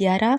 11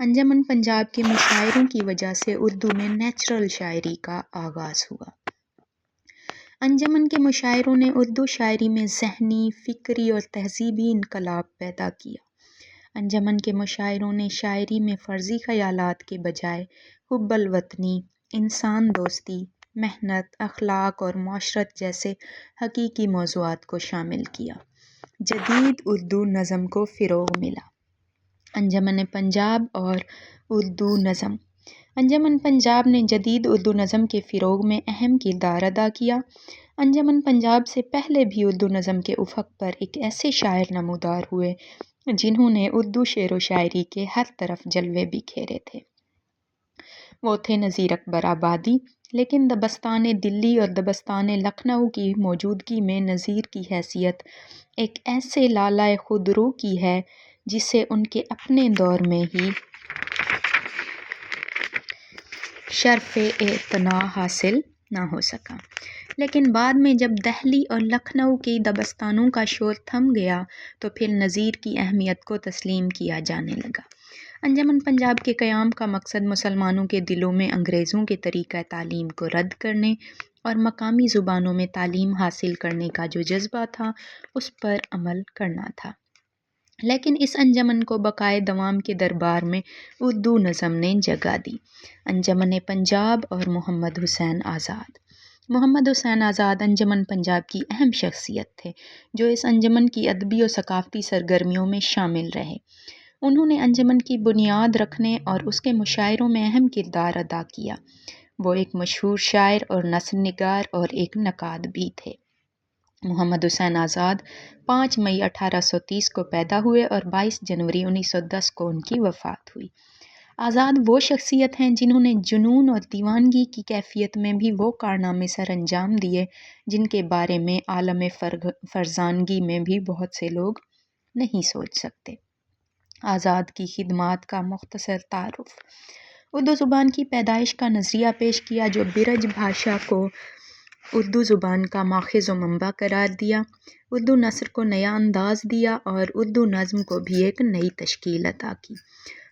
انجمن پنجاب کے مشاعروں کی وجہ سے اردو میں نیچرل شاعری کا آغاز ہوا۔ انجمن کے مشاعروں نے اردو شاعری میں ذہنی، فکری اور تہذیبی انقلاب پیدا کیا۔ انجمن کے مشاعروں نے شاعری میں فرضی خیالات کے بجائے حب الوطنی، انسان دوستی، محنت، اخلاق اور معاشرت جیسے حقیقی موضوعات کو شامل کیا۔ جدید اردو نظم کو فروغ ملا۔ انجمن پنجاب اور اردو نظم۔ انجمن پنجاب نے جدید اردو نظم کے فروغ میں اہم کردار ادا کیا۔ انجمن پنجاب سے پہلے بھی اردو نظم کے افق پر ایک ایسے شاعر نمودار ہوئے جنہوں نے اردو شعر و شاعری کے ہر طرف جلوے بکھیرے تھے۔ وہ تھے نذیر اکبر آبادی، لیکن دبستان دلی اور دبستان لکھنؤ کی موجودگی میں نذیر کی حیثیت ایک ایسے لالۂ خود رو کی ہے جسے ان کے اپنے دور میں ہی شرف اعتنا حاصل نہ ہو سکا، لیکن بعد میں جب دہلی اور لکھنؤ کے دبستانوں کا شور تھم گیا تو پھر نذیر کی اہمیت کو تسلیم کیا جانے لگا۔ انجمن پنجاب کے قیام کا مقصد مسلمانوں کے دلوں میں انگریزوں کے طریقہ تعلیم کو رد کرنے اور مقامی زبانوں میں تعلیم حاصل کرنے کا جو جذبہ تھا اس پر عمل کرنا تھا، لیکن اس انجمن کو بقائے دوام کے دربار میں اردو نظم نے جگہ دی۔ انجمن پنجاب اور محمد حسین آزاد۔ محمد حسین آزاد انجمن پنجاب کی اہم شخصیت تھے جو اس انجمن کی ادبی و ثقافتی سرگرمیوں میں شامل رہے۔ انہوں نے انجمن کی بنیاد رکھنے اور اس کے مشاعروں میں اہم کردار ادا کیا۔ وہ ایک مشہور شاعر اور نثر نگار اور ایک نقاد بھی تھے۔ محمد حسین آزاد 5 مئی 1830 کو پیدا ہوئے اور 22 جنوری 1910 کو ان کی وفات ہوئی۔ آزاد وہ شخصیت ہیں جنہوں نے جنون اور دیوانگی کی کیفیت میں بھی وہ کارنامے سر انجام دیے جن کے بارے میں عالم فرزانگی میں بھی بہت سے لوگ نہیں سوچ سکتے۔ آزاد کی خدمات کا مختصر تعارف۔ اردو زبان کی پیدائش کا نظریہ پیش کیا جو برج بھاشا کو اردو زبان کا ماخذ و منبع قرار دیا، اردو نثر کو نیا انداز دیا اور اردو نظم کو بھی ایک نئی تشکیل عطا کی۔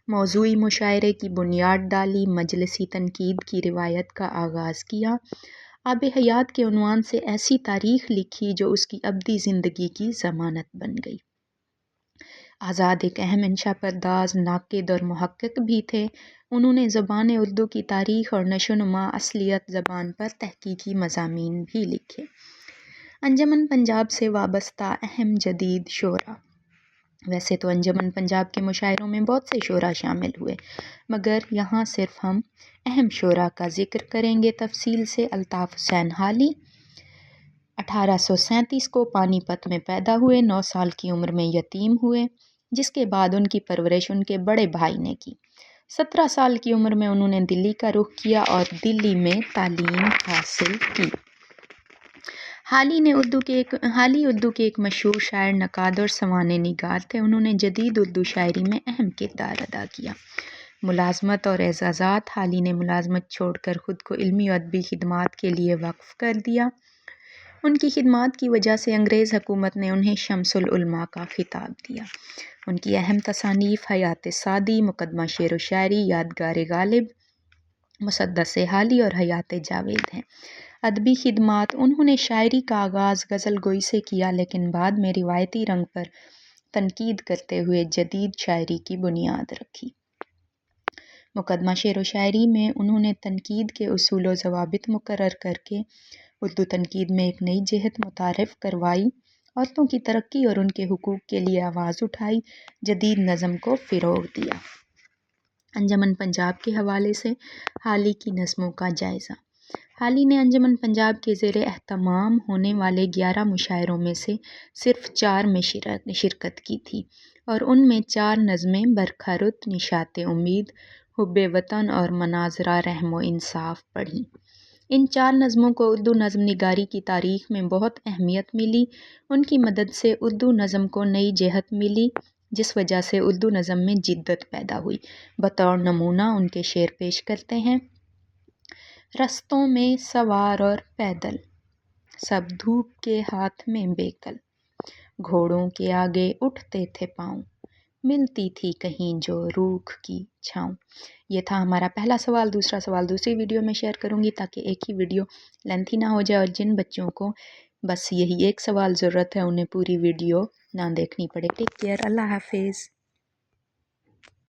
موضوعی مشاعرے کی بنیاد ڈالی، مجلسی تنقید کی روایت کا آغاز کیا، آب حیات کے عنوان سے ایسی تاریخ لکھی جو اس کی ابدی زندگی کی ضمانت بن گئی۔ آزاد ایک اہم انشا پرداز، ناقد اور محقق بھی تھے۔ انہوں نے زبان اردو کی تاریخ اور نشو و نما، اصلیت زبان پر تحقیقی مضامین بھی لکھے۔ انجمن پنجاب سے وابستہ اہم جدید شعراء۔ ویسے تو انجمن پنجاب کے مشاعروں میں بہت سے شعراء شامل ہوئے، مگر یہاں صرف ہم اہم شعراء کا ذکر کریں گے تفصیل سے۔ الطاف حسین حالی 1837 کو پانی پت میں پیدا ہوئے، 9 سال کی عمر میں یتیم ہوئے، جس کے بعد ان کی پرورش ان کے بڑے بھائی نے کی۔ 17 سال کی عمر میں انہوں نے دلی کا رخ کیا اور دلی میں تعلیم حاصل کی۔ حالی اردو کے ایک مشہور شاعر، نقاد اور سوانح نگار تھے۔ انہوں نے جدید اردو شاعری میں اہم کردار ادا کیا۔ ملازمت اور اعزازات۔ حالی نے ملازمت چھوڑ کر خود کو علمی و ادبی خدمات کے لیے وقف کر دیا۔ ان کی خدمات کی وجہ سے انگریز حکومت نے انہیں شمس العلماء کا خطاب دیا۔ ان کی اہم تصانیف حیات سعدی، مقدمہ شعر و شاعری، یادگار غالب، مسدس حالی اور حیات جاوید ہیں۔ ادبی خدمات۔ انہوں نے شاعری کا آغاز غزل گوئی سے کیا، لیکن بعد میں روایتی رنگ پر تنقید کرتے ہوئے جدید شاعری کی بنیاد رکھی۔ مقدمہ شعر و شاعری میں انہوں نے تنقید کے اصول و ضوابط مقرر کرکے اردو تنقید میں ایک نئی جہت متعارف کروائی، عورتوں کی ترقی اور ان کے حقوق کے لیے آواز اٹھائی، جدید نظم کو فروغ دیا۔ انجمن پنجاب کے حوالے سے حالی کی نظموں کا جائزہ۔ حالی نے انجمن پنجاب کے زیر اہتمام ہونے والے 11 مشاعروں میں سے صرف 4 میں شرکت کی تھی اور ان میں 4 نظمیں برکھا رت، نشاط امید، حب وطن اور مناظرہ رحم و انصاف پڑھیں۔ ان 4 نظموں کو اردو نظم نگاری کی تاریخ میں بہت اہمیت ملی۔ ان کی مدد سے اردو نظم کو نئی جہت ملی، جس وجہ سے اردو نظم میں جدت پیدا ہوئی۔ بطور نمونہ ان کے شعر پیش کرتے ہیں۔ رستوں میں سوار اور پیدل، سب دھوپ کے ہاتھ میں بے کل، گھوڑوں کے آگے اٹھتے تھے پاؤں، ملتی تھی کہیں جو روکھ کی چھاؤں۔ یہ تھا ہمارا پہلا سوال۔ دوسرا سوال دوسری ویڈیو میں شیئر کروں گی تاکہ ایک ہی ویڈیو لینتھی نہ ہو جائے، اور جن بچوں کو بس یہی ایک سوال ضرورت ہے انہیں پوری ویڈیو نہ دیکھنی پڑے۔ ٹیک کیئر، اللہ حافظ۔